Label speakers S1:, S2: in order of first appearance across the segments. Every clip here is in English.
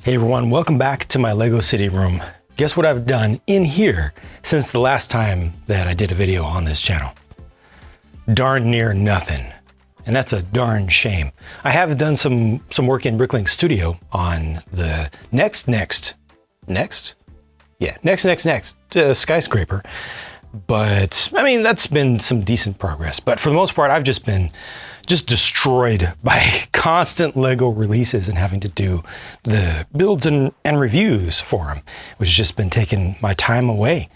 S1: Hey everyone, welcome back to my Lego City room. Guess what I've done in here since the last time that I did a video on this channel? Darn near nothing. And that's a darn shame. I have done some work in Bricklink Studio on the next skyscraper. But I mean, that's been some decent progress. But for the most part, I've just been destroyed by constant Lego releases and having to do the builds and reviews for them, which has just been taking my time away.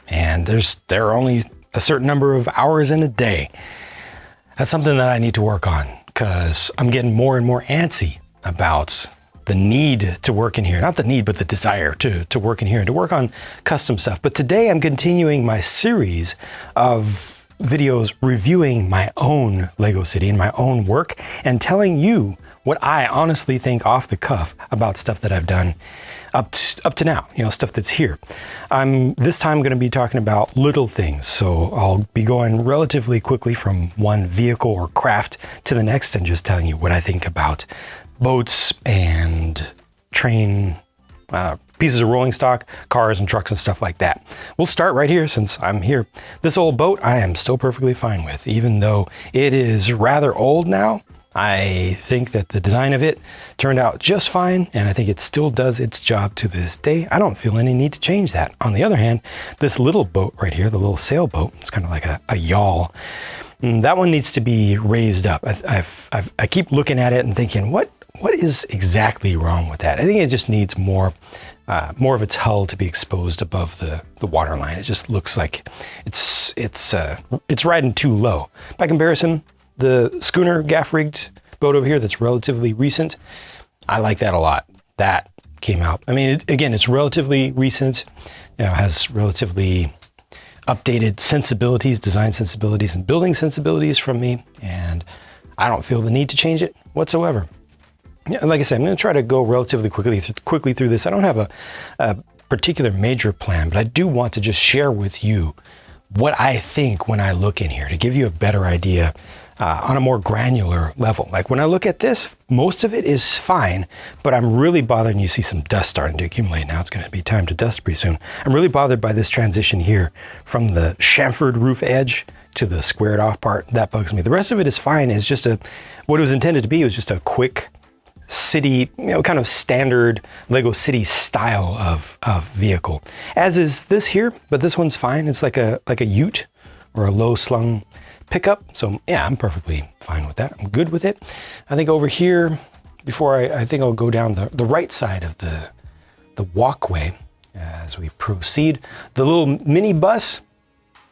S1: And there are only a certain number of hours in a day. That's something that I need to work on because I'm getting more and more antsy about the need to work in here. Not the need, but the desire to work in here and to work on custom stuff. But today I'm continuing my series of videos reviewing my own Lego City and my own work and telling you what I honestly think off the cuff about stuff that I've done up to now, stuff that's here. I'm this time going to be talking about little things, so I'll be going relatively quickly from one vehicle or craft to the next and just telling you what I think about boats and train pieces of rolling stock, cars and trucks and stuff like that. We'll start right here since I'm here. This old boat I am still perfectly fine with, even though it is rather old now. I think that the design of it turned out just fine, and I think it still does its job to this day. I don't feel any need to change that. On the other hand, this little boat right here, the little sailboat, it's kind of like a yawl. That one needs to be raised up. I keep looking at it and thinking, what is exactly wrong with that? I think it just needs more of its hull to be exposed above the water line. It just looks like it's riding too low. By comparison, the schooner gaff-rigged boat over here that's relatively recent, I like that a lot. That came out. I mean, again, it's relatively recent. Has relatively updated sensibilities, design sensibilities, and building sensibilities from me, and I don't feel the need to change it whatsoever. Yeah, like I said, I'm going to try to go relatively quickly through this. I don't have a particular major plan, but I do want to just share with you what I think when I look in here to give you a better idea on a more granular level. Like when I look at this, most of it is fine, but I'm really bothered, and you see some dust starting to accumulate now. It's going to be time to dust pretty soon. I'm really bothered by this transition here from the chamfered roof edge to the squared off part. That bugs me. The rest of it is fine. It's just what it was intended to be was just a quick city, kind of standard Lego City style of vehicle, as is this here, but this one's fine. It's like a ute or a low slung pickup. So yeah, I'm perfectly fine with that. I'm good with it. I think over here, before I think I'll go down the right side of the walkway as we proceed. The little mini bus,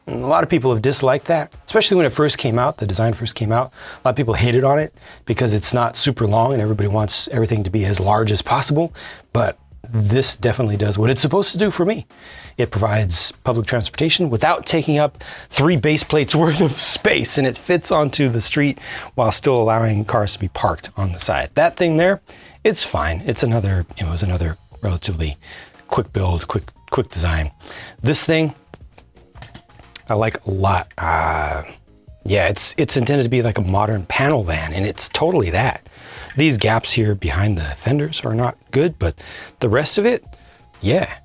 S1: a lot of people have disliked that, especially when it first came out, the design first came out. A lot of people hated on it because it's not super long and everybody wants everything to be as large as possible. But this definitely does what it's supposed to do for me. It provides public transportation without taking up 3 base plates worth of space, and it fits onto the street while still allowing cars to be parked on the side. That thing there, it's fine. It's another, it was another relatively quick build, quick design. This thing, I like a lot. Yeah, it's intended to be like a modern panel van, and it's totally that. These gaps here behind the fenders are not good, but the rest of it, yeah.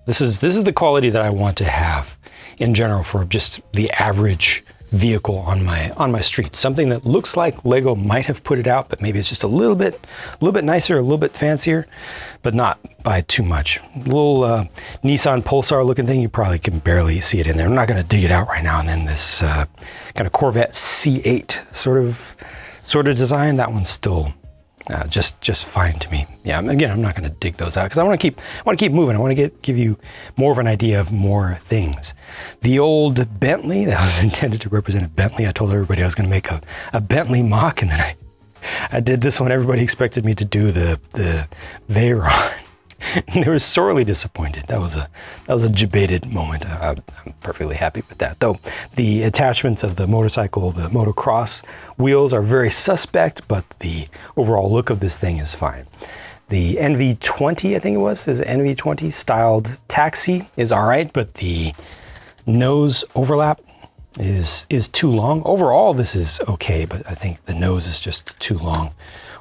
S1: This is the quality that I want to have in general for just the average vehicle on my street. Something that looks like Lego might have put it out, but maybe it's just a little bit nicer, a little bit fancier, but not by too much. Little Nissan Pulsar looking thing, you probably can barely see it in there. I'm not going to dig it out right now. And then this kind of Corvette C8 sort of design, that one's still just fine to me. Yeah, again, I'm not going to dig those out because I want to keep moving. I want to give you more of an idea of more things. The old Bentley that was intended to represent a Bentley. I told everybody I was going to make a Bentley mock, and then I did this one. Everybody expected me to do the Veyron. And they were sorely disappointed. That was a debated moment. I'm perfectly happy with that. Though the attachments of the motorcycle, the motocross wheels are very suspect, but the overall look of this thing is fine. The NV20, I think it was, is NV20 styled taxi is all right, but the nose overlap is too long. Overall, this is okay, but I think the nose is just too long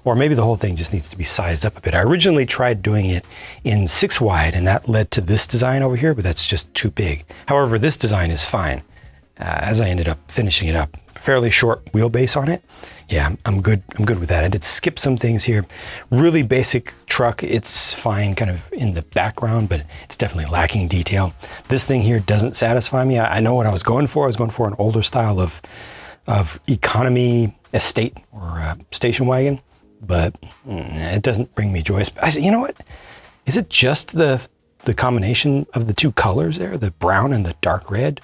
S1: or maybe the whole thing just needs to be sized up a bit. I originally tried doing it in 6 wide, and that led to this design over here, but that's just too big. However, this design is fine. As I ended up finishing it up, fairly short wheelbase on it. Yeah, I'm good with that. I did skip some things here. Really basic truck. It's fine kind of in the background, but it's definitely lacking detail. This thing here doesn't satisfy me. I know what I was going for. I was going for an older style of economy estate or station wagon, but it doesn't bring me joy. You know what? Is it just the combination of the two colors there, the brown and the dark red?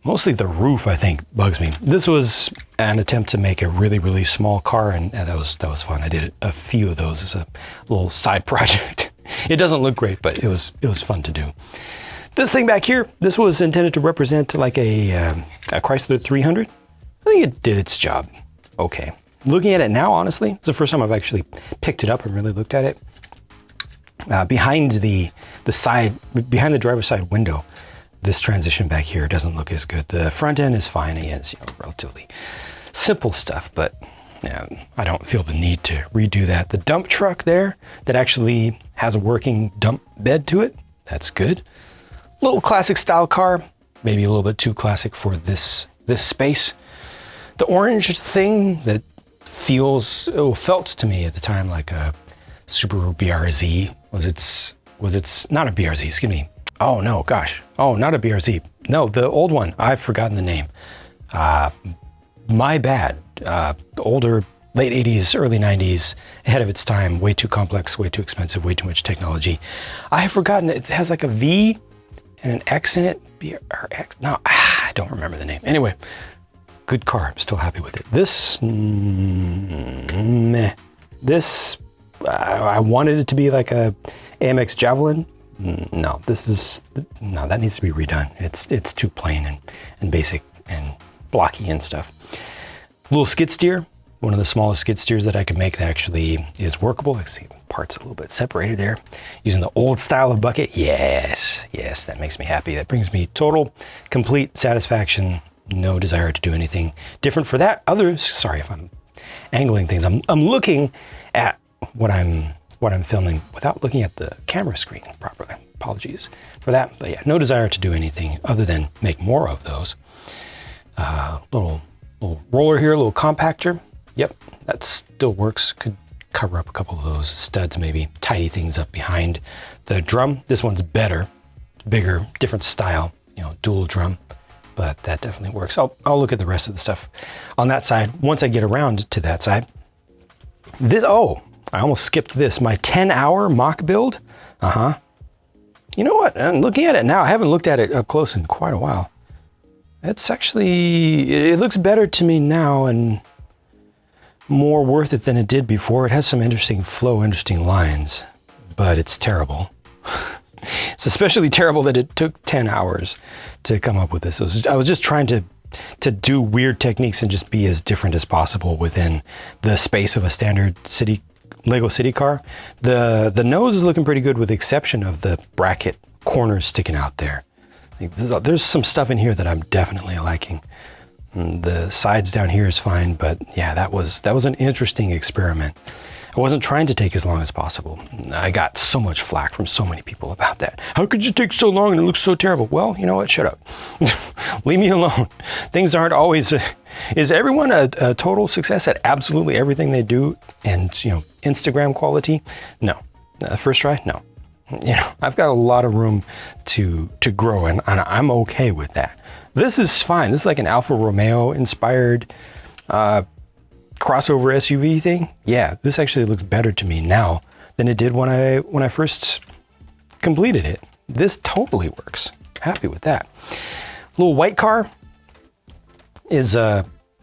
S1: Mostly the roof, I think, bugs me. This was an attempt to make a really, really small car, and that was fun. I did a few of those as a little side project. It doesn't look great, but it was fun to do. This thing back here, this was intended to represent like a Chrysler 300. I think it did its job okay. Looking at it now, honestly, it's the first time I've actually picked it up and really looked at it. Behind the driver's side window, this transition back here doesn't look as good. The front end is fine. It's relatively simple stuff, but I don't feel the need to redo that. The dump truck there that actually has a working dump bed to it, that's good. Little classic style car, maybe a little bit too classic for this space. The orange thing that felt to me at the time like a Subaru BRZ was its not a BRZ, excuse me. Oh no, gosh. Oh, not a BRZ. No, the old one. I've forgotten the name. My bad. Older, late 80s, early 90s, ahead of its time, way too complex, way too expensive, way too much technology. I have forgotten. It has like a V and an X in it. BRX. No, I don't remember the name. Anyway, good car. I'm still happy with it. This, meh. This, I wanted it to be like a AMX Javelin. No, that needs to be redone. It's too plain and basic and blocky and stuff. Little skid steer, one of the smallest skid steers that I could make that actually is workable. I see parts a little bit separated there. Using the old style of bucket. Yes, that makes me happy. That brings me total, complete satisfaction. No desire to do anything different for that. Sorry if I'm angling things. I'm looking at what I'm filming without looking at the camera screen properly. Apologies for that. But yeah, no desire to do anything other than make more of those. Little roller here, a little compactor. Yep, that still works. Could cover up a couple of those studs, maybe tidy things up behind the drum. This one's better, bigger, different style, dual drum, but that definitely works. I'll look at the rest of the stuff on that side once I get around to that side. I almost skipped this. My 10-hour mock build. You know what? I'm looking at it now. I haven't looked at it up close in quite a while. It's actually, it looks better to me now and more worth it than it did before. It has some interesting flow, interesting lines, but it's terrible. It's especially terrible that it took 10 hours to come up with this. I was just trying to do weird techniques and just be as different as possible within the space of a standard Lego city car. The nose is looking pretty good with the exception of the bracket corners sticking out there. There's some stuff in here that I'm definitely liking. The sides down here is fine, but yeah, that was an interesting experiment. I wasn't trying to take as long as possible. I got so much flack from so many people about that. How could you take so long and it looks so terrible? Well, you know what? Shut up. Leave me alone. Things aren't always... Is everyone a total success at absolutely everything they do and, Instagram quality? No. First try? No. I've got a lot of room to grow and I'm okay with that. This is fine. This is like an Alfa Romeo inspired crossover SUV thing. Yeah, this actually looks better to me now than it did when I first completed it. This totally works. Happy with that. Little white car is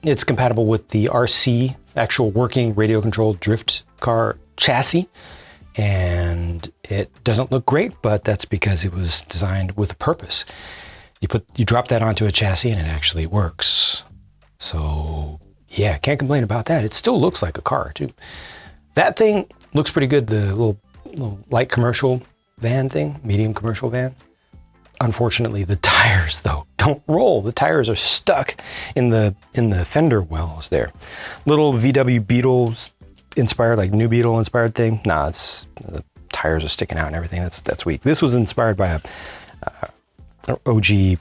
S1: it's compatible with the RC actual working radio controlled drift car chassis, and it doesn't look great, but that's because it was designed with a purpose. You drop that onto a chassis and it actually works. So yeah, can't complain about that. It still looks like a car too. That thing looks pretty good. The little light commercial van thing, medium commercial van. Unfortunately, the tires though don't roll. The tires are stuck in the fender wells there. Little VW Beetles inspired, like New Beetle inspired thing. Nah, it's the tires are sticking out and everything. That's weak. This was inspired by a OG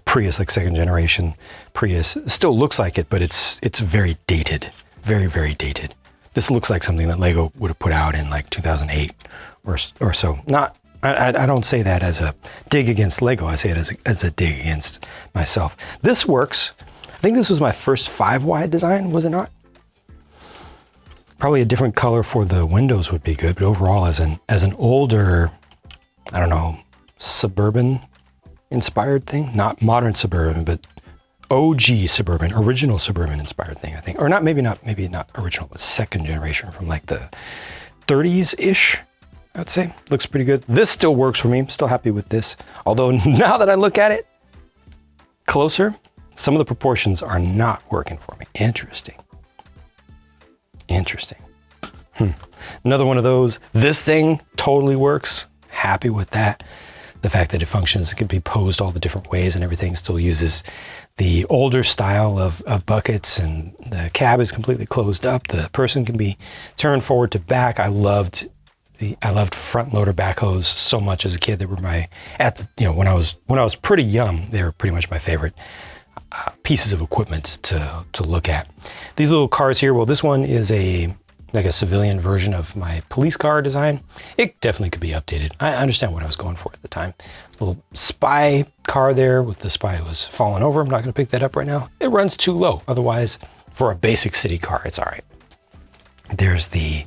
S1: Prius, like second generation Prius. It still looks like it, but it's very dated, very, very dated. This looks like something that Lego would have put out in like 2008 or so. Not, I don't say that as a dig against Lego. I say it as a dig against myself. This works. I think this was my first 5-wide design, was it not? Probably a different color for the windows would be good, but overall as an older, I don't know, Suburban inspired thing, not modern Suburban, but OG Suburban, original Suburban inspired thing, I think. Or maybe not original, but second generation from like the 30s-ish, I would say. Looks pretty good. This still works for me. I'm still happy with this. Although now that I look at it closer, some of the proportions are not working for me. Interesting. Interesting. Another one of those. This thing totally works. Happy with that. The fact that it functions, it can be posed all the different ways and everything, still uses the older style of buckets, and the cab is completely closed up. The person can be turned forward to back. I loved front loader backhoes so much as a kid. They were when I was pretty young, they were pretty much my favorite pieces of equipment to look at. These little cars here, well, this one is like a civilian version of my police car design. It definitely could be updated. I understand what I was going for at the time. Little spy car there with the spy who was falling over. I'm not gonna pick that up right now. It runs too low. Otherwise, for a basic city car, it's all right. There's the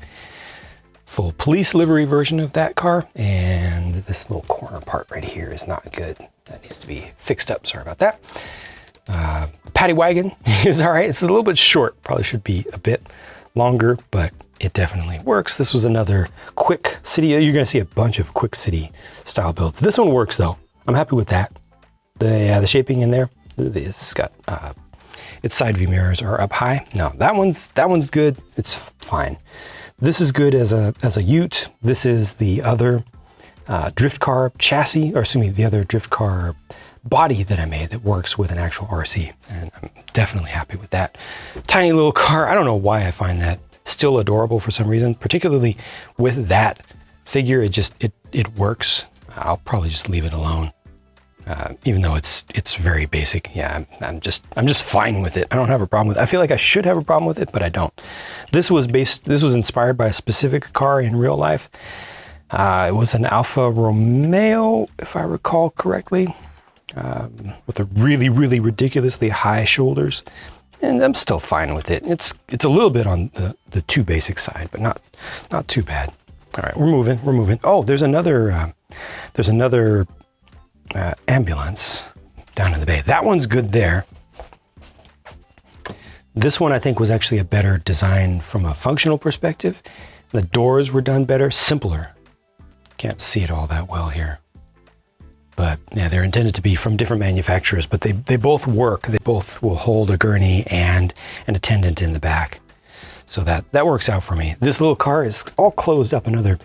S1: full police livery version of that car. And this little corner part right here is not good. That needs to be fixed up, sorry about that. Paddy wagon is all right. It's a little bit short, probably should be a bit longer, but it definitely works. This was another quick city. You're gonna see a bunch of quick city style builds. This one works though. I'm happy with that. The shaping in there, it's got, its side view mirrors are up high. No, that one's good. It's fine. This is good as a ute. This is the other drift car chassis, or excuse me, the other drift car body that I made that works with an actual RC, and I'm definitely happy with that. Tiny little car. I don't know why I find that still adorable for some reason, particularly with that figure. It works. I'll probably just leave it alone, even though it's very basic. Yeah, I'm just fine with it. I don't have a problem with it. I feel like I should have a problem with it, but I don't. This was inspired by a specific car in real life. It was an Alfa Romeo, if I recall correctly. With the really, really ridiculously high shoulders, and I'm still fine with it. It's a little bit on the too basic side, but not too bad. All right, we're moving. Oh, there's another ambulance down in the bay. That one's good there. This one I think was actually a better design from a functional perspective. The doors were done better, simpler. Can't see it all that well here. But yeah, they're intended to be from different manufacturers, but they both work. They both will hold a gurney and an attendant in the back. So that works out for me. This little car is all closed up. Another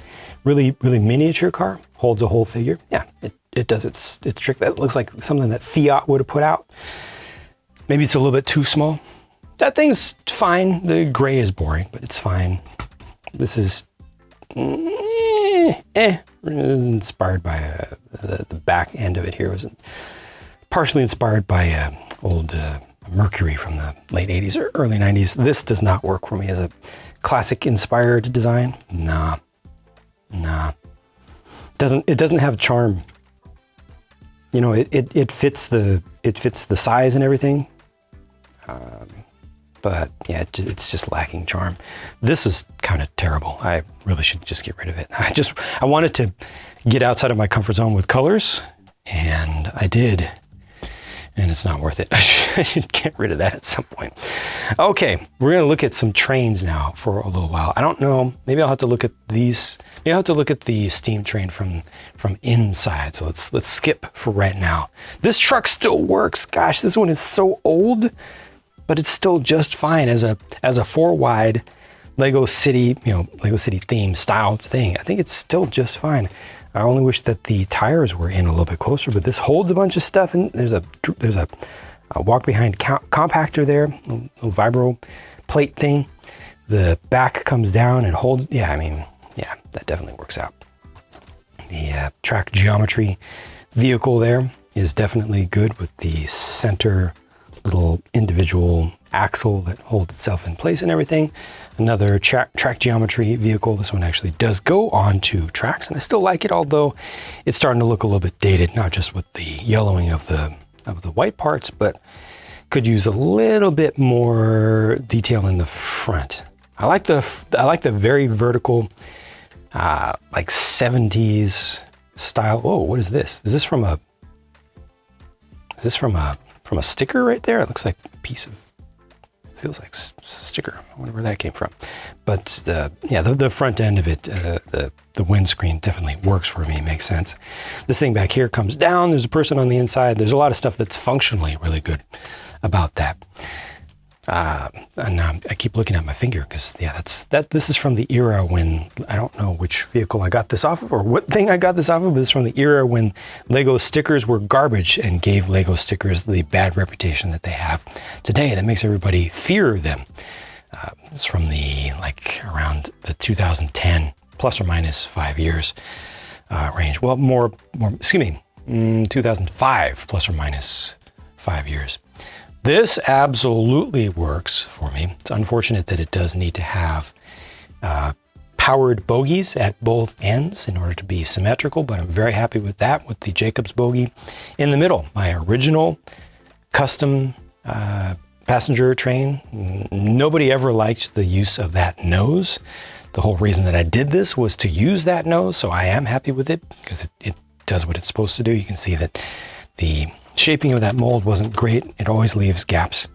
S1: really, really miniature car, holds a whole figure. Yeah, it does its trick. That looks like something that Fiat would have put out. Maybe it's a little bit too small. That thing's fine. The gray is boring, but it's fine. This is inspired by the back end of it here was partially inspired by old Mercury from the late 80s or early 90s. This does not work for me as a classic inspired design. Nah. It doesn't have charm. You know, it fits the size and everything. But yeah, it's just lacking charm. This is kind of terrible. I really should just get rid of it. I wanted to get outside of my comfort zone with colors, and I did, and it's not worth it. I should get rid of that at some point. Okay, we're gonna look at some trains now for a little while. I don't know, maybe I'll have to look at these. Maybe I'll have to look at the steam train from inside. So let's skip for right now. This truck still works. Gosh, this one is so old, but it's still just fine as a 4-wide Lego City, Lego City theme styled thing. I think it's still just fine. I only wish that the tires were in a little bit closer, but this holds a bunch of stuff, and there's a walk behind compactor there, a little vibro plate thing. The back comes down and holds, yeah, I mean, yeah, that definitely works out. The track geometry vehicle there is definitely good with the center little individual axle that holds itself in place and everything. Another track geometry vehicle. This one actually does go onto tracks, and I still like it, although it's starting to look a little bit dated, not just with the yellowing of the white parts, but could use a little bit more detail in the front. I like the very vertical, like 70s style. Oh, what is this? Is this from a sticker right there? It looks like a piece of, feels like sticker. I wonder where that came from. But the front end of it, the windscreen definitely works for me, makes sense. This thing back here comes down, there's a person on the inside. There's a lot of stuff that's functionally really good about that. And I keep looking at my finger because this is from the era when, I don't know which vehicle I got this off of or what thing I got this off of, but it's from the era when Lego stickers were garbage and gave Lego stickers the bad reputation that they have today that makes everybody fear them. It's from around the 2010 plus or minus 5 years range. Well, more, excuse me, 2005 plus or minus 5 years. This absolutely works for me. It's unfortunate that it does need to have powered bogies at both ends in order to be symmetrical, but I'm very happy with that, with the Jacobs bogie in the middle. My original custom passenger train, nobody ever liked the use of that nose. The whole reason that I did this was to use that nose, so I am happy with it because it does what it's supposed to do. You can see that the shaping of that mold wasn't great. It always leaves gaps.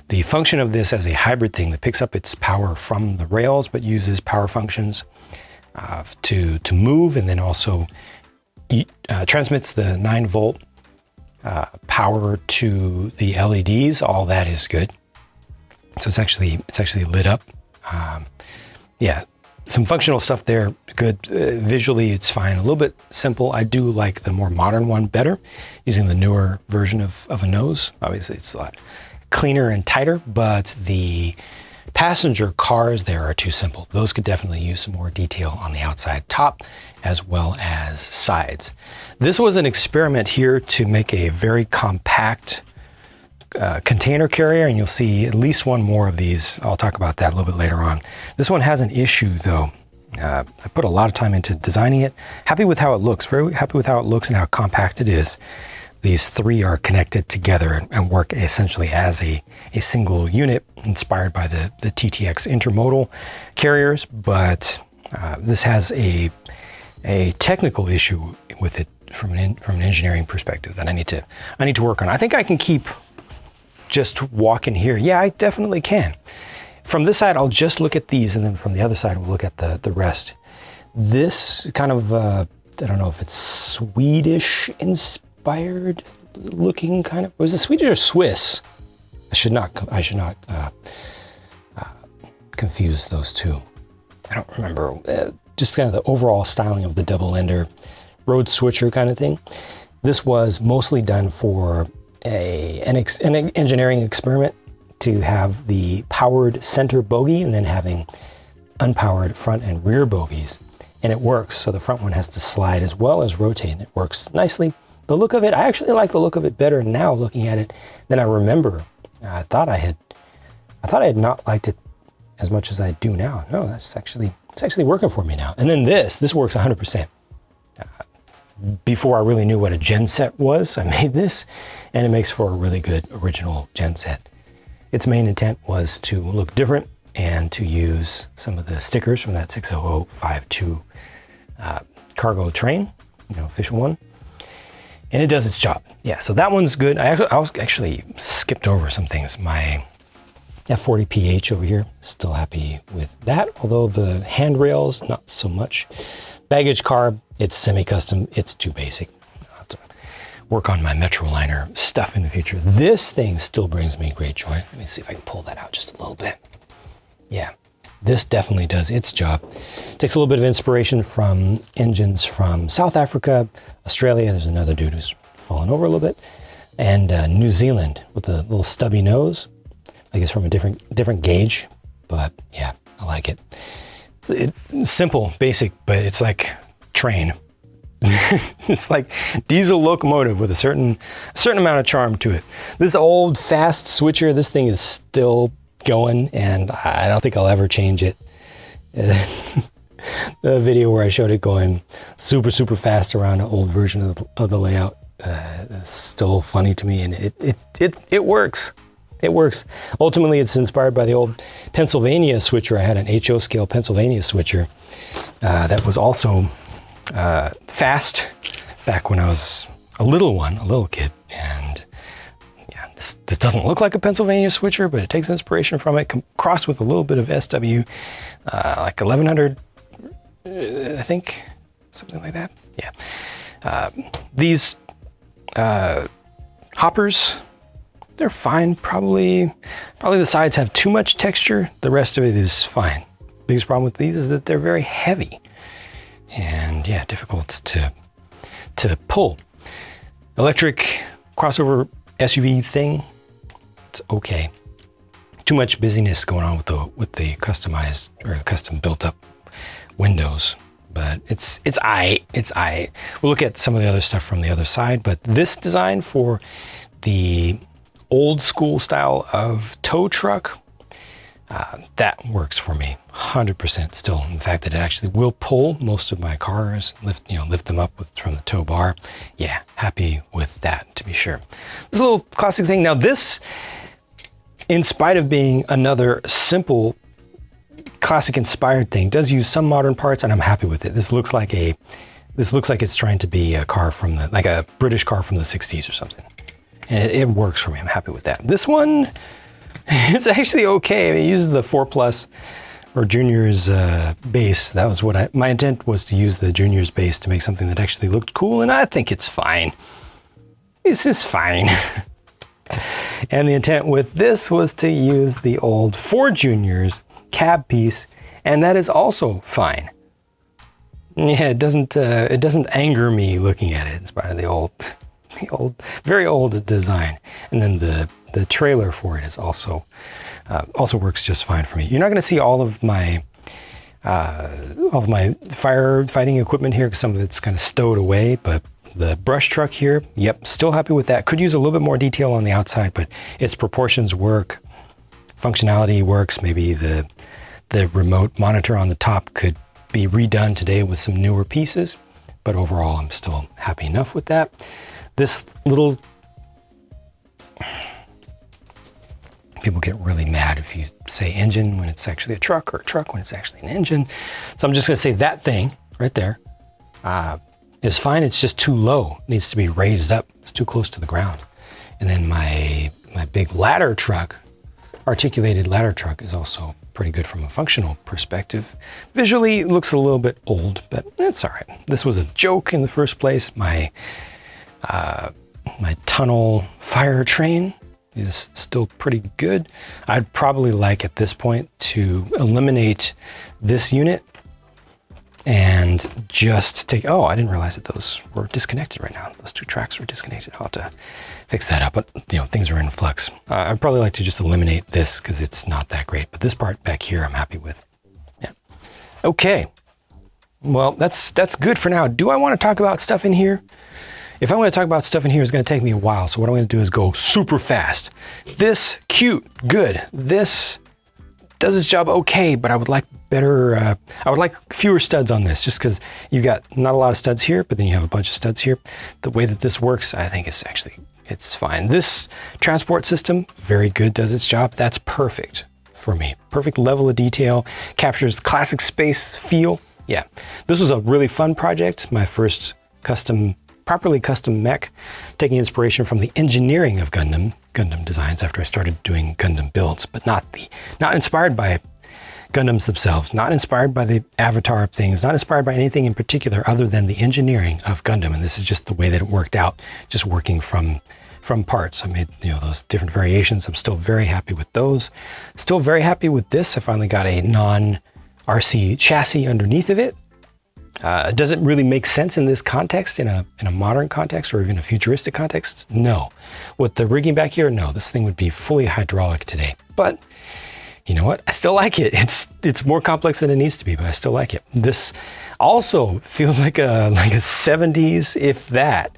S1: The function of this as a hybrid thing that picks up its power from the rails but uses power functions to move, and then also transmits the 9-volt power to the LEDs. All that is good. So it's actually lit up. Yeah, some functional stuff there, good. Visually, it's fine. A little bit simple. I do like the more modern one better, using the newer version of a nose. Obviously, it's a lot cleaner and tighter, but the passenger cars there are too simple. Those could definitely use some more detail on the outside top as well as sides. This was an experiment here to make a very compact container carrier, and you'll see at least one more of these. I'll talk about that a little bit later on. This one has an issue though. I put a lot of time into designing it. Happy with how it looks, very happy with how it looks and how compact it is. These three are connected together and work essentially as a single unit inspired by the TTX Intermodal carriers, but this has a technical issue with it from an engineering perspective that I need to work on. I think I can keep just walking here. Yeah, I definitely can. From this side, I'll just look at these, and then from the other side, we'll look at the rest. This kind of, I don't know if it's Swedish inspired looking kind of, was it Swedish or Swiss? I should not confuse those two. I don't remember, just kind of the overall styling of the double ender road switcher kind of thing. This was mostly done for an engineering experiment to have the powered center bogie and then having unpowered front and rear bogies, and it works. So the front one has to slide as well as rotate, and it works nicely. The look of it, I actually like the look of it better now looking at it than I remember. I thought I had not liked it as much as I do now. No, it's actually working for me now. And then this works 100%. Before I really knew what a gen set was, I made this, and it makes for a really good original gen set. Its main intent was to look different and to use some of the stickers from that 60052 cargo train, official one. And it does its job. Yeah, so that one's good. I actually skipped over some things. My F40PH over here, still happy with that, although the handrails, not so much. Baggage car, it's semi-custom, it's too basic. I'll have to work on my Metroliner stuff in the future. This thing still brings me great joy. Let me see if I can pull that out just a little bit. Yeah, this definitely does its job. Takes a little bit of inspiration from engines from South Africa, Australia. There's another dude who's fallen over a little bit. And New Zealand with a little stubby nose. Like it's from a different gauge. But yeah, I like it. It's simple, basic, but it's like train. It's like diesel locomotive with a certain amount of charm to it. This old fast switcher, this thing is still going, and I don't think I'll ever change it. The video where I showed it going super fast around an old version of the layout is still funny to me, and it works. It works. Ultimately, it's inspired by the old Pennsylvania switcher. I had an HO scale Pennsylvania switcher that was also fast back when I was a little kid. And yeah, this doesn't look like a Pennsylvania switcher, but it takes inspiration from it, crossed with a little bit of SW, like 1100, I think, something like that. Yeah. These hoppers, they're fine. Probably the sides have too much texture. The rest of it is fine. Biggest problem with these is that they're very heavy and yeah, difficult to pull. Electric crossover SUV thing, it's okay. Too much busyness going on with the customized or custom built up windows, but it's aight. We'll look at some of the other stuff from the other side, but this design for the old school style of tow truck, that works for me 100% still. In fact, that it actually will pull most of my cars, lift them up from the tow bar. Yeah, happy with that, to be sure. This little classic thing. Now this, in spite of being another simple classic inspired thing, does use some modern parts, and I'm happy with it. This looks like it's trying to be a car from like a British car from the 60s or something. And it works for me. I'm happy with that. This one, it's actually okay. I mean, it uses the 4 Plus or Junior's base. That was what my intent was, to use the Junior's base to make something that actually looked cool, and I think it's fine. This is fine. And the intent with this was to use the old 4 Junior's cab piece, and that is also fine. Yeah, it doesn't anger me looking at it. It's part of the old, very old design. And then the trailer for it is also works just fine for me. You're not going to see all of my firefighting equipment here, because some of it's kind of stowed away, but the brush truck here, yep, still happy with that. Could use a little bit more detail on the outside, but its proportions work, functionality works. Maybe the remote monitor on the top could be redone today with some newer pieces, but overall I'm still happy enough with that. This little, people get really mad if you say engine when it's actually a truck, or a truck when it's actually an engine. So I'm just gonna say that thing right there is fine. It's just too low. It needs to be raised up. It's too close to the ground. And then my big ladder truck, articulated ladder truck, is also pretty good from a functional perspective. Visually, it looks a little bit old, but it's all right. This was a joke in the first place. My tunnel fire train is still pretty good. I'd probably like at this point to eliminate this unit and just take, oh, I didn't realize that those were disconnected right now. Those 2 tracks were disconnected. I'll have to fix that up, but things are in flux. I'd probably like to just eliminate this because it's not that great, but this part back here I'm happy with. Yeah. Okay. Well, that's good for now. Do I want to talk about stuff in here? If I want to talk about stuff in here, it's going to take me a while. So what I'm going to do is go super fast. This, cute, good. This does its job okay, but I would like better, I would like fewer studs on this, just because you've got not a lot of studs here, but then you have a bunch of studs here. The way that this works, I think it's fine. This transport system, very good, does its job. That's perfect for me. Perfect level of detail, captures classic space feel. Yeah, this was a really fun project. My first properly custom mech, taking inspiration from the engineering of Gundam designs after I started doing Gundam builds, but not inspired by Gundams themselves, not inspired by the avatar of things, not inspired by anything in particular other than the engineering of Gundam. And this is just the way that it worked out, just working from parts. I made those different variations. I'm still very happy with those. Still very happy with this. I finally got a non-RC chassis underneath of it. Does it really make sense in this context, in a modern context or even a futuristic context? No. With the rigging back here, no. This thing would be fully hydraulic today. But you know what? I still like it. It's more complex than it needs to be, but I still like it. This also feels like a 70s, if that.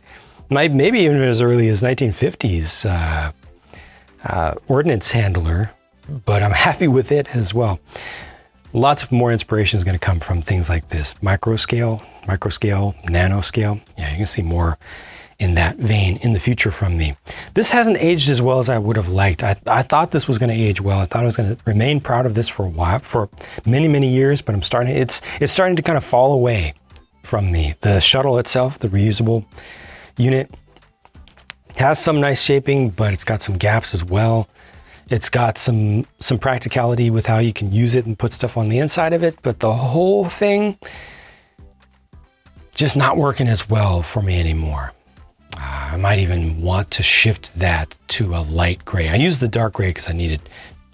S1: Maybe even as early as 1950s ordnance handler, but I'm happy with it as well. Lots of more inspiration is going to come from things like this micro scale, nanoscale. Yeah, you can see more in that vein in the future from me. This hasn't aged as well as I would have liked. I thought this was going to age well. I thought I was going to remain proud of this for a while, for many years, but it's starting to kind of fall away from me. The shuttle itself, the reusable unit, has some nice shaping, but it's got some gaps as well. It's got some practicality with how you can use it and put stuff on the inside of it, but the whole thing just not working as well for me anymore. I might even want to shift that to a light gray. I used the dark gray because I needed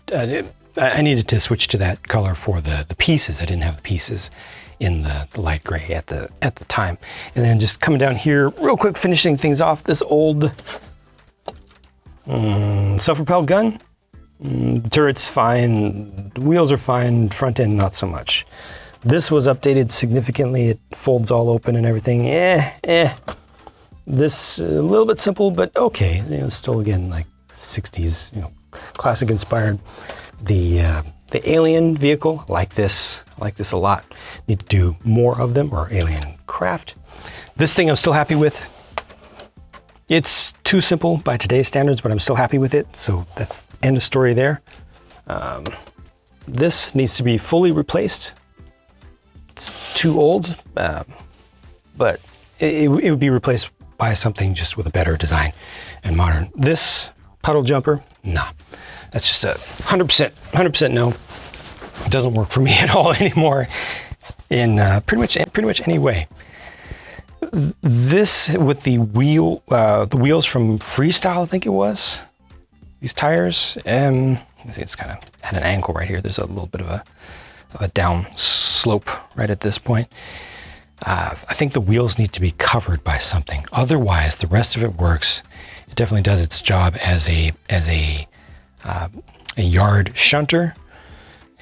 S1: to switch to that color for the pieces. I didn't have the pieces in the light gray at the time. And then just coming down here real quick, finishing things off, this old self-propelled gun. The turret's fine, the wheels are fine, front end not so much. This was updated significantly. It folds all open and everything. This a little bit simple, but okay. You know, still again like 60s, you know, classic inspired. The alien vehicle, like this a lot. Need to do more of them, or alien craft. This thing I'm still happy with. It's too simple by today's standards, but I'm still happy with it. So that's end of story there. This needs to be fully replaced. It's too old, but it would be replaced by something just with a better design and modern. This puddle jumper, nah, that's just a 100% no. It doesn't work for me at all anymore in pretty much any way. This with the wheels from Freestyle, I think it was. These tires, you see it's kind of at an angle right here. There's a little bit of a down slope right at this point. I think the wheels need to be covered by something. Otherwise, the rest of it works. It definitely does its job as a yard shunter.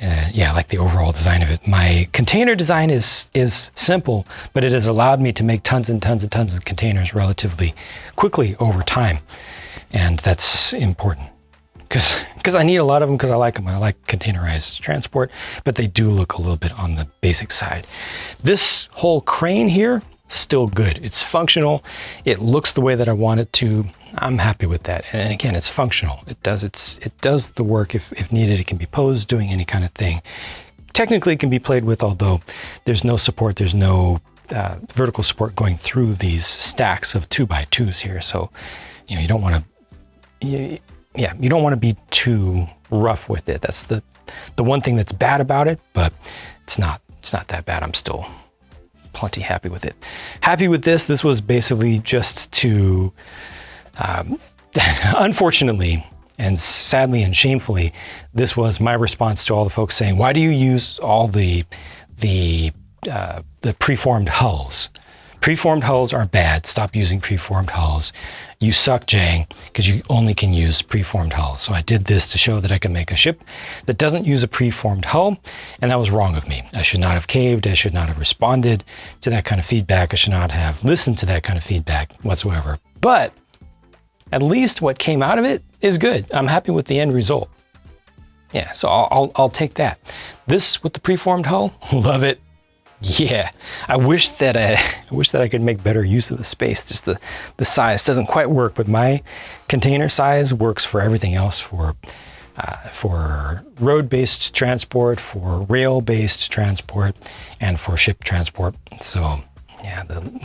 S1: Yeah, I like the overall design of it. My container design is simple, but it has allowed me to make tons and tons of containers relatively quickly over time. And that's important because I need a lot of them because I like them. I like containerized transport, but they do look a little bit on the basic side. This whole crane here, still good. It's functional. It looks the way that I want it to. I'm happy with that. And again, it's functional. It does the work if needed. It can be posed doing any kind of thing. Technically, it can be played with, although there's no support. There's no vertical support going through these stacks of 2x2s here. So, you know, you don't want to, you don't want to be too rough with it. That's the one thing that's bad about it, but it's not that bad. I'm still plenty happy with it. Happy with this. This was basically just to, unfortunately and sadly and shamefully, this was my response to all the folks saying, why do you use all the preformed hulls? Preformed hulls are bad. Stop using preformed hulls. You suck, JANG, because you only can use preformed hulls. So I did this to show that I can make a ship that doesn't use a preformed hull, and that was wrong of me. I should not have caved. I should not have responded to that kind of feedback. I should not have listened to that kind of feedback whatsoever. But at least what came out of it is good. I'm happy with the end result. Yeah, so I'll take that. This with the preformed hull, love it. Yeah, I wish that I could make better use of the space. Just the size doesn't quite work, but my container size works for everything else, for road-based transport, for rail-based transport, and for ship transport. So yeah,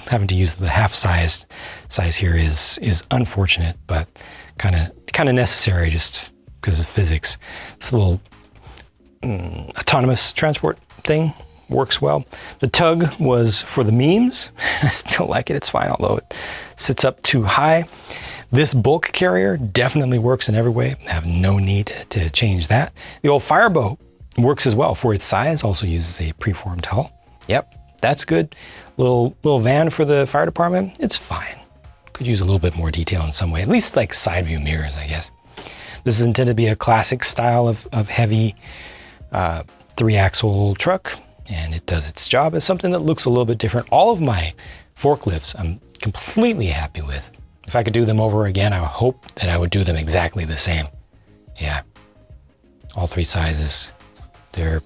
S1: having to use the half size here is unfortunate, but kind of necessary just because of physics. This little autonomous transport thing works well. The tug was for the memes. I still like it. It's fine, although it sits up too high. This bulk carrier definitely works in every way. I have no need to change that. The old fireboat works as well for its size. Also uses a preformed hull. Yep, that's good. Little van for the fire department. It's fine. Could use a little bit more detail in some way. At least like side view mirrors, I guess. This is intended to be a classic style of heavy 3-axle truck, and it does its job as something that looks a little bit different. All of my forklifts I'm completely happy with. If I could do them over again, I hope that I would do them exactly the same. Yeah, all 3 sizes. They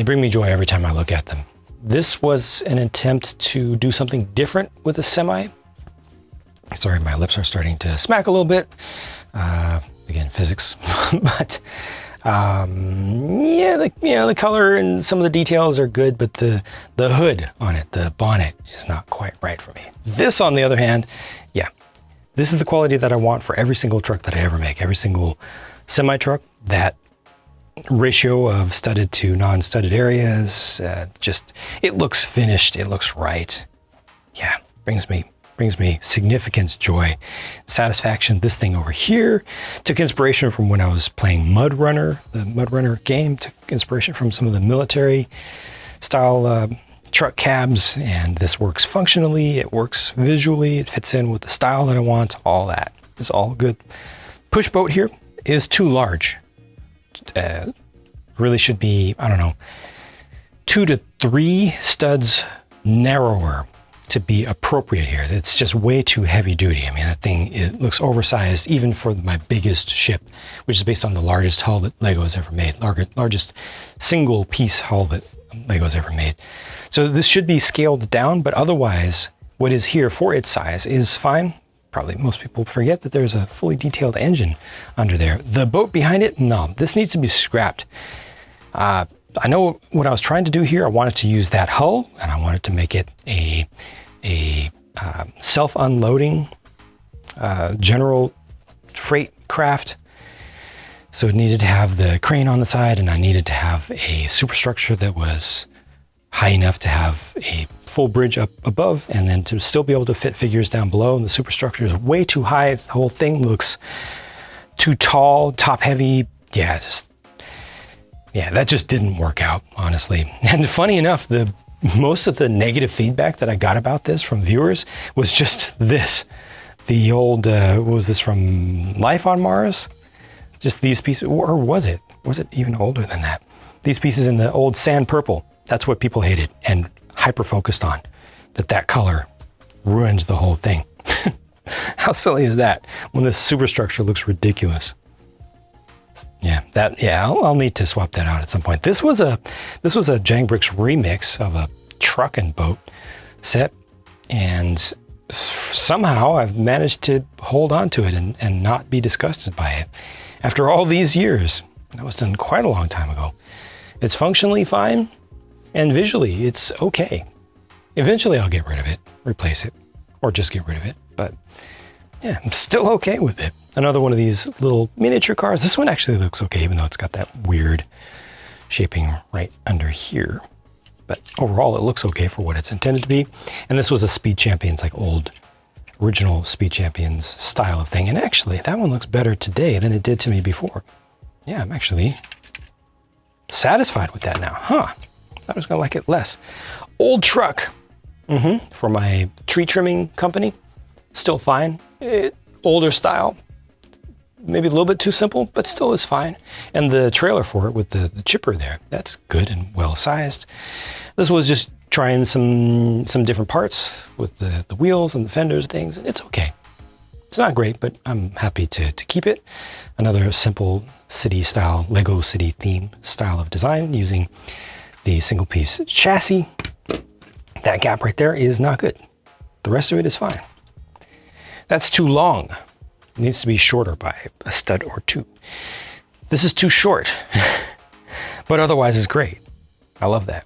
S1: bring me joy every time I look at them. This was an attempt to do something different with a semi. Sorry, my lips are starting to smack a little bit. Again, physics. But the color and some of the details are good, but the hood on it, the bonnet, is not quite right for me. This, on the other hand, this is the quality that I want for every single truck that I ever make. Every single semi truck, that ratio of studded to non-studded areas, it looks finished, it looks right. Yeah, brings me significant joy, satisfaction. This thing over here took inspiration from when I was playing Mud Runner, the Mud Runner game. Took inspiration from some of the military style truck cabs, and this works functionally, it works visually, it fits in with the style that I want. All that is all good. Push boat here is too large. Really should be, I don't know, 2 to 3 studs narrower to be appropriate here. It's just way too heavy duty. I mean, that thing, it looks oversized even for my biggest ship, which is based on the largest hull that Lego has ever made, largest single piece hull that Lego has ever made. So this should be scaled down, but otherwise what is here for its size is fine. Probably most people forget that there's a fully detailed engine under there. The boat behind it, no, this needs to be scrapped. I know what I was trying to do here. I wanted to use that hull, and I wanted to make it a self-unloading general freight craft. So it needed to have the crane on the side, and I needed to have a superstructure that was high enough to have a full bridge up above, and then to still be able to fit figures down below. And the superstructure is way too high. The whole thing looks too tall, top heavy. That just didn't work out, honestly. And funny enough, most of the negative feedback that I got about this from viewers was just this. The old, what was this, from Life on Mars? Just these pieces, or was it? Was it even older than that? These pieces in the old sand purple, that's what people hated and hyper-focused on. That color ruined the whole thing. How silly is that when this superstructure looks ridiculous? I'll need to swap that out at some point. This was a JANG Bricks remix of a truck and boat set, and somehow I've managed to hold on to it and not be disgusted by it. After all these years, that was done quite a long time ago. It's functionally fine, and visually it's okay. Eventually I'll get rid of it, replace it, or just get rid of it, but yeah, I'm still okay with it. Another one of these little miniature cars. This one actually looks okay, even though it's got that weird shaping right under here. But overall, it looks okay for what it's intended to be. And this was a Speed Champions, like old, original Speed Champions style of thing. And actually, that one looks better today than it did to me before. Yeah, I'm actually satisfied with that now. I was gonna like it less. Old truck for my tree trimming company. Still fine. Older style. Maybe a little bit too simple, but still is fine. And the trailer for it with the chipper there, that's good and well sized. This was just trying some different parts with the wheels and the fenders and things, and it's okay. It's not great, but I'm happy to keep it. Another simple city style, Lego city theme style of design using the single piece chassis. That gap right there is not good. The rest of it is fine. That's too long. It needs to be shorter by a stud or two. This is too short, but otherwise it's great. I love that.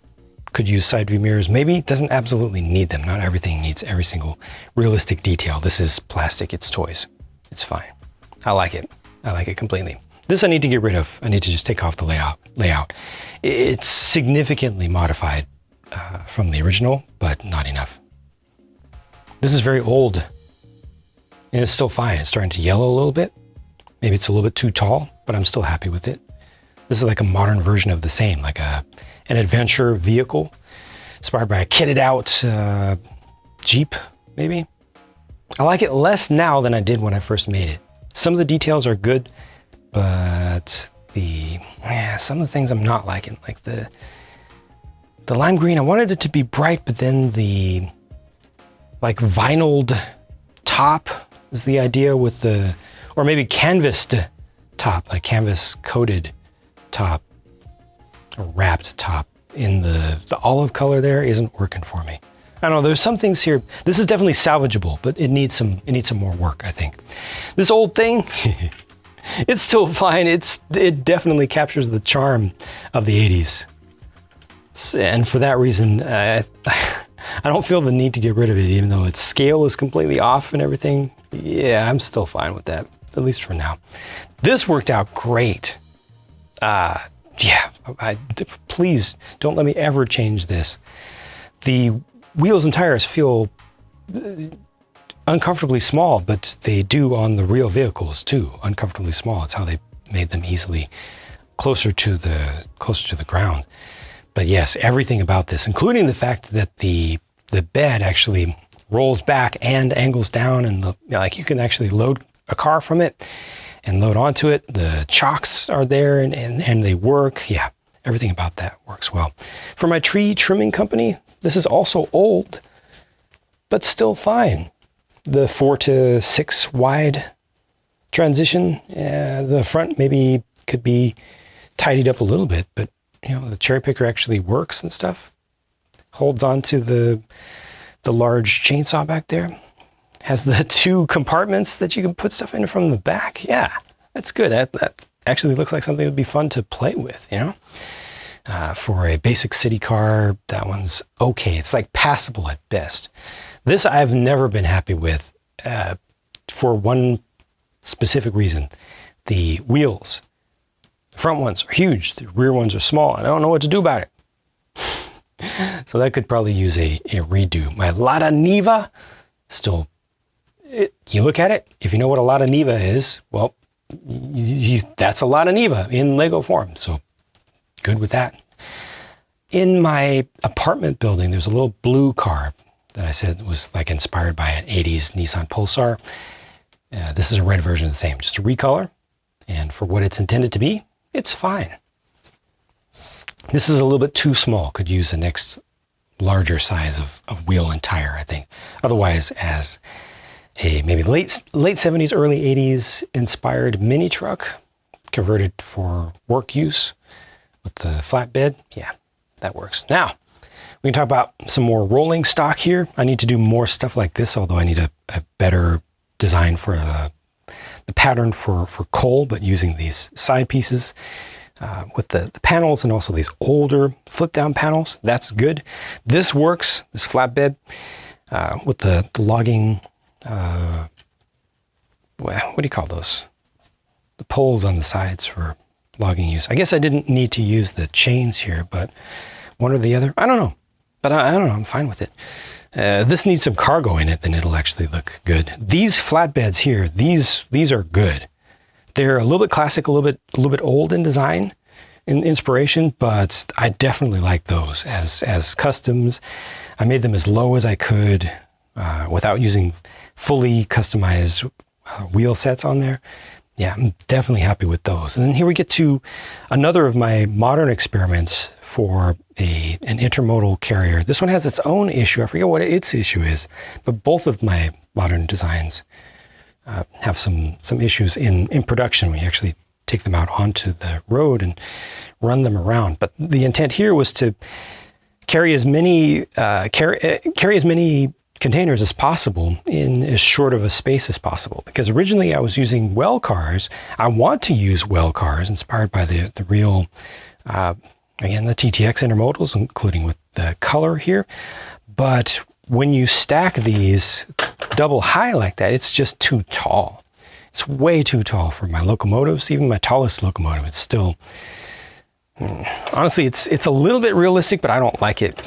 S1: Could use side view mirrors. Maybe it doesn't absolutely need them. Not everything needs every single realistic detail. This is plastic, it's toys. It's fine. I like it. I like it completely. This I need to get rid of. I need to just take off the layout. It's significantly modified from the original, but not enough. This is very old. And it's still fine. It's starting to yellow a little bit. Maybe it's a little bit too tall, but I'm still happy with it. This is like a modern version of the same, like an adventure vehicle inspired by a kitted out Jeep, maybe. I like it less now than I did when I first made it. Some of the details are good, but some of the things I'm not liking, like the lime green. I wanted it to be bright, but then the like vinyled top is the idea with the, or maybe canvassed top, like canvas coated top or wrapped top in the olive color there isn't working for me. I don't know, there's some things here. This is definitely salvageable, but it needs some more work, I think. This old thing, it's still fine. It definitely captures the charm of the 80s. And for that reason, I don't feel the need to get rid of it, even though its scale is completely off and everything. Yeah, I'm still fine with that, at least for now. This worked out great. Please don't let me ever change this. The wheels and tires feel uncomfortably small, but they do on the real vehicles too, uncomfortably small. It's how they made them easily closer to the ground. But yes, everything about this, including the fact that the bed actually rolls back and angles down, and like you can actually load a car from it and load onto it. The chocks are there and they work. Yeah, everything about that works well. For my tree trimming company, this is also old, but still fine. The 4 to 6 wide transition, the front maybe could be tidied up a little bit, but you know, the cherry picker actually works and stuff. Holds on to the large chainsaw back there. Has the 2 compartments that you can put stuff in from the back. Yeah, that's good. That actually looks like something that would be fun to play with, you know? For a basic city car, that one's okay. It's like passable at best. This I've never been happy with for one specific reason. The wheels. The front ones are huge. The rear ones are small. I don't know what to do about it. So that could probably use a redo. My Lada Niva, still, you look at it, if you know what a Lada Niva is, well, that's a Lada Niva in Lego form. So good with that. In my apartment building, there's a little blue car that I said was like inspired by an 80s Nissan Pulsar. This is a red version of the same, just a recolor. And for what it's intended to be, it's fine. This is a little bit too small, could use the next larger size of wheel and tire, I think. Otherwise, as a maybe late 70s, early 80s inspired mini truck, converted for work use with the flatbed, yeah, that works. Now, we can talk about some more rolling stock here. I need to do more stuff like this, although I need a better design for the pattern for coal, but using these side pieces. With the panels and also these older flip down panels. That's good. This works, this flatbed, with the logging, what do you call those? The poles on the sides for logging use. I guess I didn't need to use the chains here, but one or the other, I don't know. But I don't know, I'm fine with it. This needs some cargo in it, then it'll actually look good. These flatbeds here, these are good. They're a little bit classic, a little bit old in design and inspiration, but I definitely like those as customs. I made them as low as I could without using fully customized wheel sets on there. Yeah, I'm definitely happy with those. And then here we get to another of my modern experiments for an intermodal carrier. This one has its own issue. I forget what its issue is, but both of my modern designs have some issues in production. We actually take them out onto the road and run them around. But the intent here was to carry as many containers as possible in as short of a space as possible. Because originally I was using well cars. I want to use well cars inspired by the real, again, the TTX intermodals, including with the color here. But when you stack these double high like that, it's just too tall. It's way too tall for my locomotives. Even my tallest locomotive, it's still, honestly, it's a little bit realistic, but I don't like it.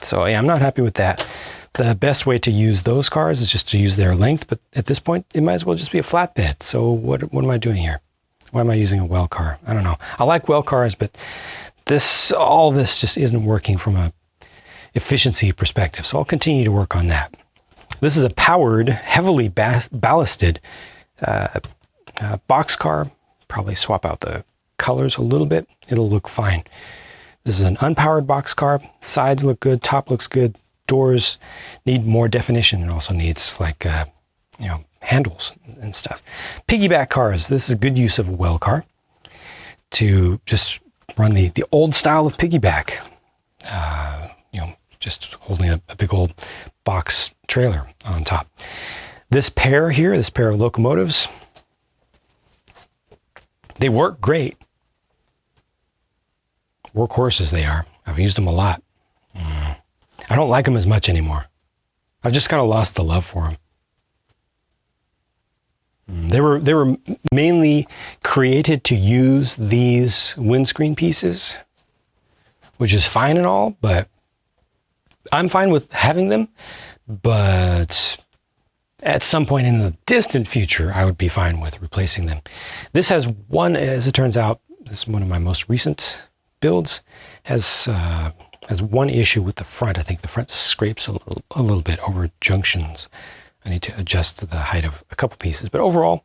S1: So yeah, I'm not happy with that. The best way to use those cars is just to use their length, but at this point, it might as well just be a flatbed. So what am I doing here? Why am I using a well car? I don't know. I like well cars, but all this just isn't working from a efficiency perspective. So I'll continue to work on that. This is a powered, heavily ballasted Boxcar, probably swap out the colors a little bit. It'll look fine. This is an unpowered boxcar. Sides look good, top looks good. Doors need more definition and also needs like, handles and stuff. Piggyback cars. This is a good use of a well car to just run the old style of piggyback. Just holding a big old box trailer on top. This pair here, this pair of locomotives, they work great. Workhorses they are. I've used them a lot. I don't like them as much anymore. I've just kind of lost the love for them. They were mainly created to use these windscreen pieces, which is fine and all, but I'm fine with having them. But at some point in the distant future, I would be fine with replacing them. This has one, as it turns out, this is one of my most recent builds, has one issue with the front. I think the front scrapes a little bit over junctions. I need to adjust the height of a couple pieces, but overall,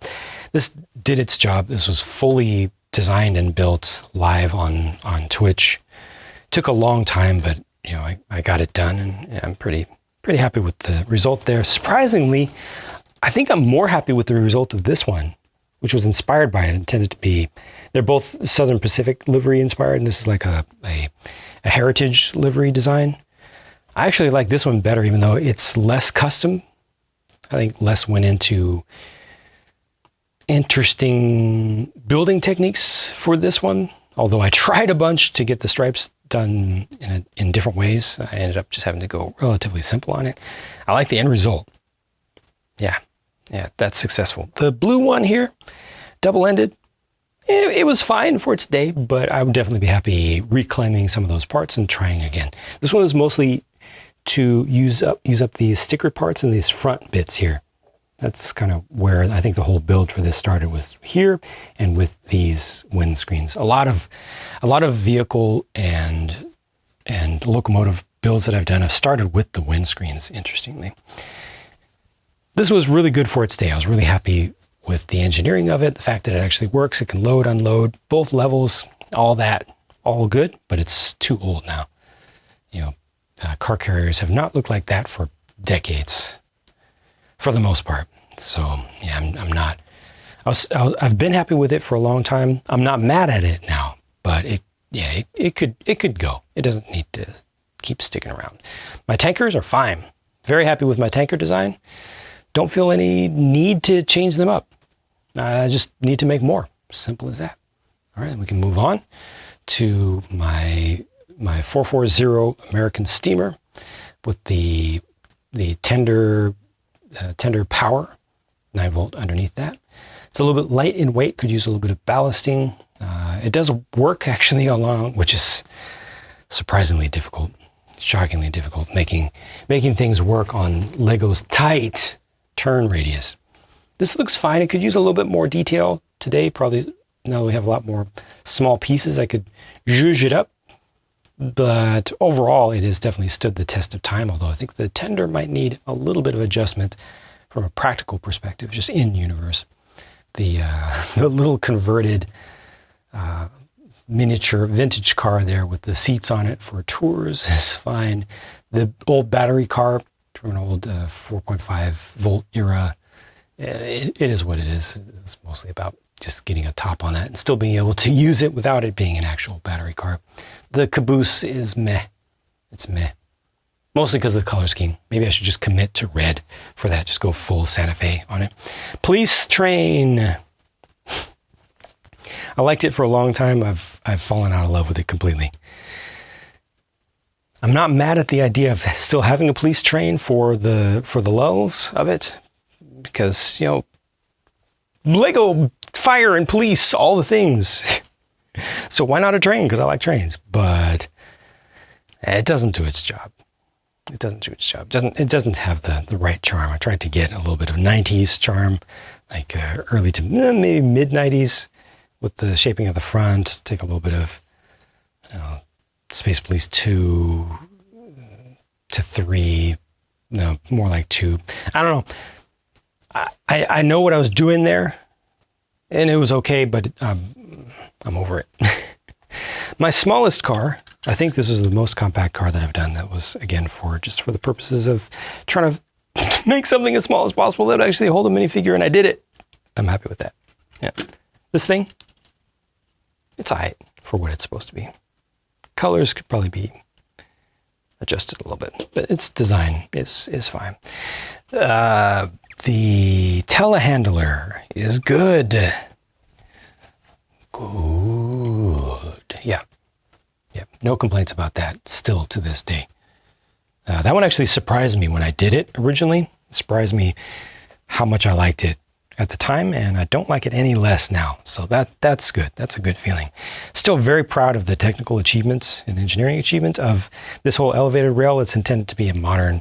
S1: this did its job. This was fully designed and built live on Twitch. Took a long time, but I got it done, and I'm pretty happy with the result there. Surprisingly, I think I'm more happy with the result of this one, which was inspired by it. Intended to be, they're both Southern Pacific livery inspired, and this is like a heritage livery design. I actually like this one better, even though it's less custom. I think less went into interesting building techniques for this one. Although I tried a bunch to get the stripes done in different ways, I ended up just having to go relatively simple on it. I like the end result. Yeah, that's successful. The blue one here, double-ended, it was fine for its day, but I would definitely be happy reclaiming some of those parts and trying again. This one is mostly to use up these sticker parts and these front bits here. That's kind of where I think the whole build for this started, was here and with these windscreens. A lot of vehicle and locomotive builds that I've done have started with the windscreens, interestingly. This was really good for its day. I was really happy with the engineering of it, the fact that it actually works. It can load, unload, both levels, all that, all good, but it's too old now. Car carriers have not looked like that for decades, for the most part. So yeah, I'm not. I've been happy with it for a long time. I'm not mad at it now, but it could go. It doesn't need to keep sticking around. My tankers are fine. Very happy with my tanker design. Don't feel any need to change them up. I just need to make more. Simple as that. All right, we can move on to my 440 American steamer with the tender power, 9-volt underneath that. It's a little bit light in weight, could use a little bit of ballasting. It does work actually along, which is surprisingly difficult, shockingly difficult, making things work on Lego's tight turn radius. This looks fine. It could use a little bit more detail today. Probably now we have a lot more small pieces. I could zhuzh it up. But overall, it has definitely stood the test of time, although I think the tender might need a little bit of adjustment from a practical perspective, just in universe. The little converted miniature vintage car there with the seats on it for tours is fine. The old battery car from an old 4.5 volt era, it is what it is. It's mostly about just getting a top on that and still being able to use it without it being an actual battery car. The caboose is meh. It's meh. Mostly because of the color scheme. Maybe I should just commit to red for that. Just go full Santa Fe on it. Police train. I liked it for a long time. I've fallen out of love with it completely. I'm not mad at the idea of still having a police train for the lulls of it, because Lego, fire and police, all the things. So why not a train? Because I like trains, but it doesn't do its job. It doesn't do its job. It doesn't have the right charm. I tried to get a little bit of 90s charm, like early to maybe mid 90s with the shaping of the front. Take a little bit of Space Police 2 to 3, no, more like 2. I don't know. I know what I was doing there, and it was okay, but I'm over it. My smallest car, I think this is the most compact car that I've done that was, again, just for the purposes of trying to make something as small as possible that would actually hold a minifigure, and I did it. I'm happy with that. Yeah. This thing, it's all right for what it's supposed to be. Colors could probably be adjusted a little bit, but its design is fine. The telehandler is good. Good. Yeah. No complaints about that still to this day. That one actually surprised me when I did it originally. It surprised me how much I liked it at the time, and I don't like it any less now. So that's good. That's a good feeling. Still very proud of the technical achievements and engineering achievements of this whole elevated rail. It's intended to be a modern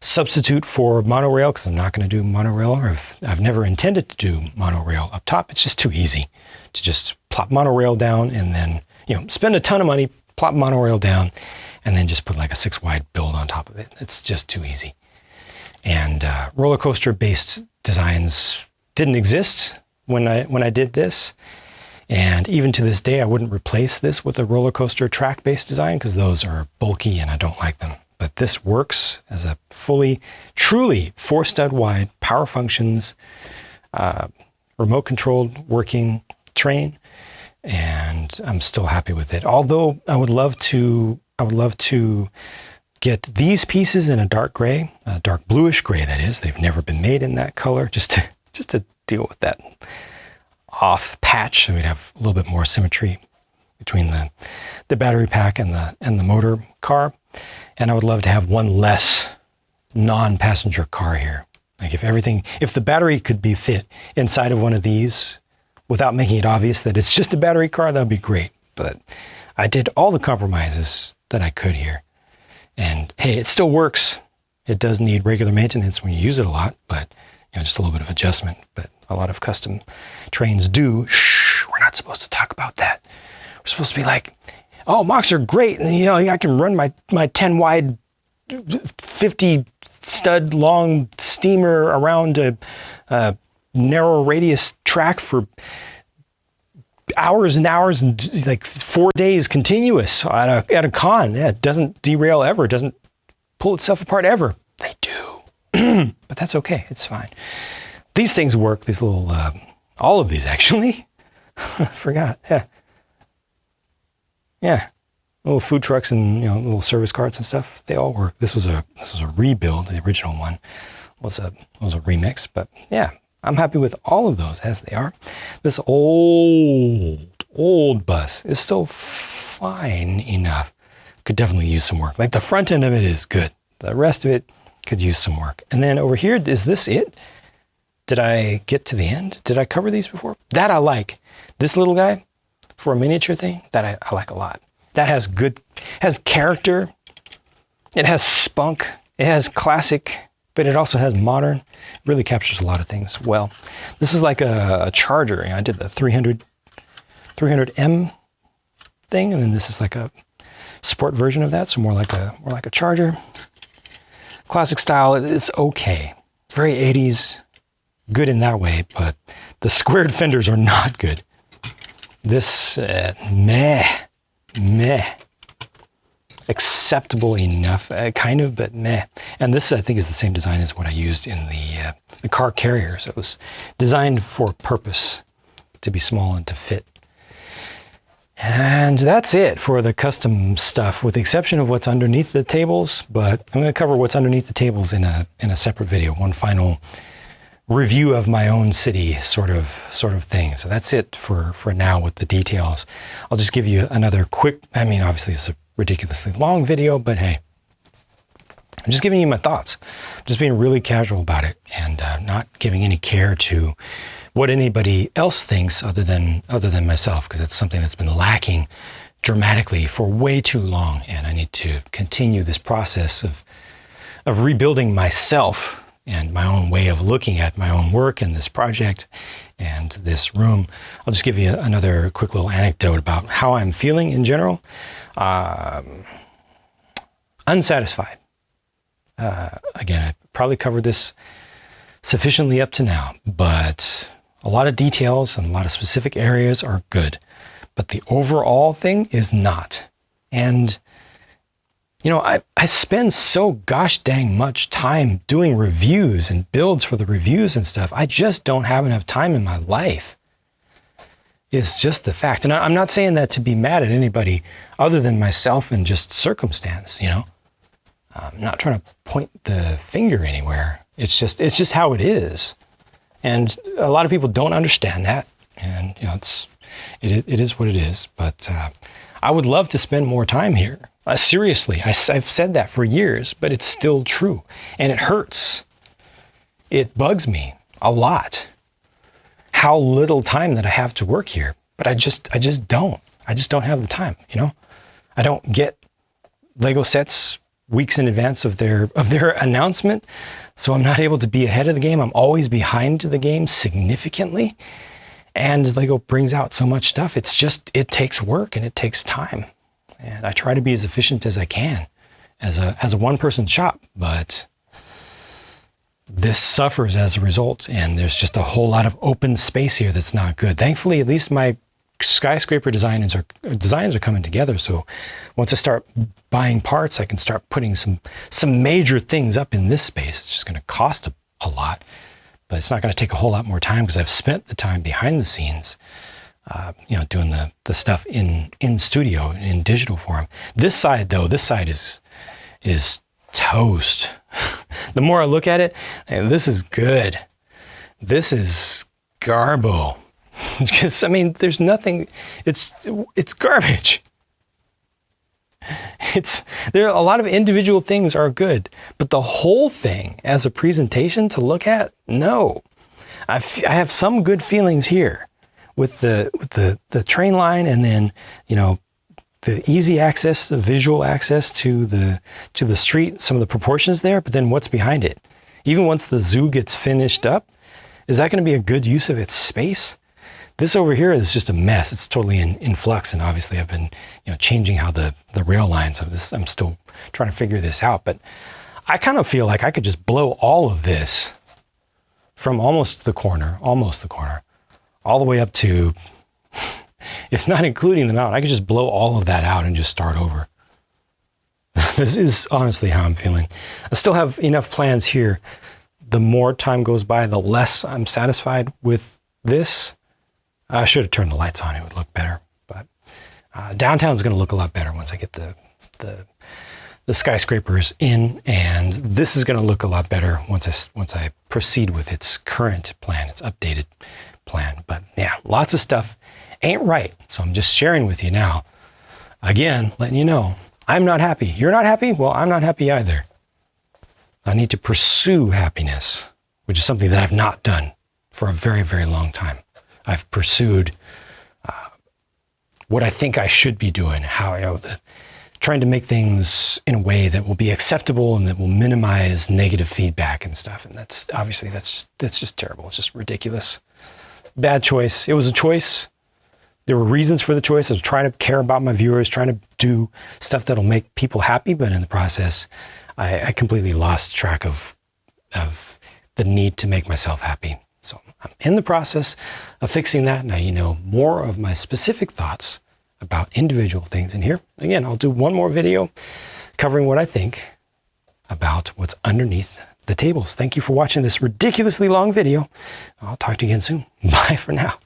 S1: substitute for monorail, because I'm not going to do monorail, or I've never intended to do monorail up top. It's just too easy to just plop monorail down and then, spend a ton of money, plop monorail down, and then just put like a 6-wide build on top of it. It's just too easy. And roller coaster based designs didn't exist when I did this. And even to this day, I wouldn't replace this with a roller coaster track based design, because those are bulky and I don't like them. But this works as a truly 4-stud wide power functions, remote controlled working train. And I'm still happy with it. Although I would love to get these pieces in a dark gray, a dark bluish gray, that is. They've never been made in that color, just to deal with that off patch, so we'd have a little bit more symmetry between the battery pack and the motor car. And I would love to have one less non-passenger car here. Like if the battery could be fit inside of one of these without making it obvious that it's just a battery car, that would be great. But I did all the compromises that I could here. And hey, it still works. It does need regular maintenance when you use it a lot, but just a little bit of adjustment. But a lot of custom trains do. Shh, we're not supposed to talk about that. We're supposed to be like, oh, mocks are great. And I can run my 10-wide, 50-stud long steamer around a narrow radius track for hours and hours, and like 4 days continuous at a con. Yeah, it doesn't derail ever. It doesn't pull itself apart ever. They do. But that's okay. It's fine. These things work. These little, all of these actually. I forgot. Yeah. Little food trucks and little service carts and stuff. They all work. This was a rebuild. The original one was a remix. But yeah, I'm happy with all of those as they are. This old bus is still fine enough. Could definitely use some work. Like the front end of it is good. The rest of it could use some work. And then over here, is this it? Did I get to the end? Did I cover these before? That I like. This little guy for a miniature thing, that I like a lot. That has character. It has spunk. It has classic, but it also has modern. It really captures a lot of things well. This is like a charger. I did the 300M thing, and then this is like a sport version of that, so more like a charger. Classic style. It's okay. Very 80s. Good in that way, but the squared fenders are not good. This meh. Acceptable enough, kind of, but meh. And this, I think, is the same design as what I used in the car carrier. So it was designed for purpose, to be small and to fit. And that's it for the custom stuff, with the exception of what's underneath the tables. But I'm going to cover what's underneath the tables in a separate video, one final review of my own city sort of thing. So that's it for now with the details. I'll just give you another quick, obviously it's a ridiculously long video, but hey, I'm just giving you my thoughts. I'm just being really casual about it, and not giving any care to what anybody else thinks other than myself, because it's something that's been lacking dramatically for way too long, and I need to continue this process of rebuilding myself and my own way of looking at my own work and this project and this room. I'll just give you another quick little anecdote about how I'm feeling in general. Unsatisfied. Again, I probably covered this sufficiently up to now, but A lot of details and a lot of specific areas are good, but the overall thing is not. And you know, I spend so gosh dang much time doing reviews and builds for the reviews and stuff. I just don't have enough time in my life. It's just the fact. And I'm not saying that to be mad at anybody other than myself and just circumstance, you know. I'm not trying to point the finger anywhere. It's just how it is. And a lot of people don't understand that. And you know, it is what it is. But I would love to spend more time here. Seriously, I've said that for years, but it's still true. And it hurts. It bugs me a lot how little time that I have to work here. But I just don't. I just don't have the time, you know? I don't get Lego sets weeks in advance of their announcement, so I'm not able to be ahead of the game. I'm always behind the game significantly. And Lego brings out so much stuff. It takes work and it takes time. And I try to be as efficient as I can as a one-person shop, but this suffers as a result, and there's just a whole lot of open space here that's not good. Thankfully, at least my skyscraper designs are coming together, so once I start buying parts, I can start putting some major things up in this space. It's just going to cost a lot, but it's not going to take a whole lot more time because I've spent the time behind the scenes you know, doing the stuff in studio in digital form. This side though, is toast. The more I look at it, this is good. This is garbo. Because I mean, there's nothing. It's garbage. There are a lot of individual things are good, but the whole thing as a presentation to look at, no. I have some good feelings here with the train line, and then you know, the easy access, the visual access to the street, some of the proportions there, but then what's behind it? Even once the zoo gets finished up, is that going to be a good use of its space? This over here is just a mess. It's totally in flux, and obviously I've been, you know, changing how the rail lines of this. I'm still trying to figure this out, but I kind of feel like I could just blow all of this from almost the corner, all the way up to, if not including the mountain, I could just blow all of that out and just start over. This is honestly how I'm feeling. I still have enough plans here. The more time goes by, the less I'm satisfied with this. I should have turned the lights on. It would look better. But downtown's going to look a lot better once I get the skyscrapers in, and this is going to look a lot better once I proceed with its current plan, its updated plan. But yeah, lots of stuff ain't right. So I'm just sharing with you now. Again, letting you know, I'm not happy. You're not happy? Well, I'm not happy either. I need to pursue happiness, which is something that I've not done for a very, very long time. I've pursued what I think I should be doing, trying to make things in a way that will be acceptable and that will minimize negative feedback and stuff. And that's just terrible. It's just ridiculous. Bad choice. It was a choice. There were reasons for the choice. I was trying to care about my viewers, trying to do stuff that'll make people happy, but in the process, I completely lost track of the need to make myself happy. So I'm in the process of fixing that. Now you know more of my specific thoughts about individual things in here. Again, I'll do one more video covering what I think about what's underneath the tables. Thank you for watching this ridiculously long video. I'll talk to you again soon. Bye for now.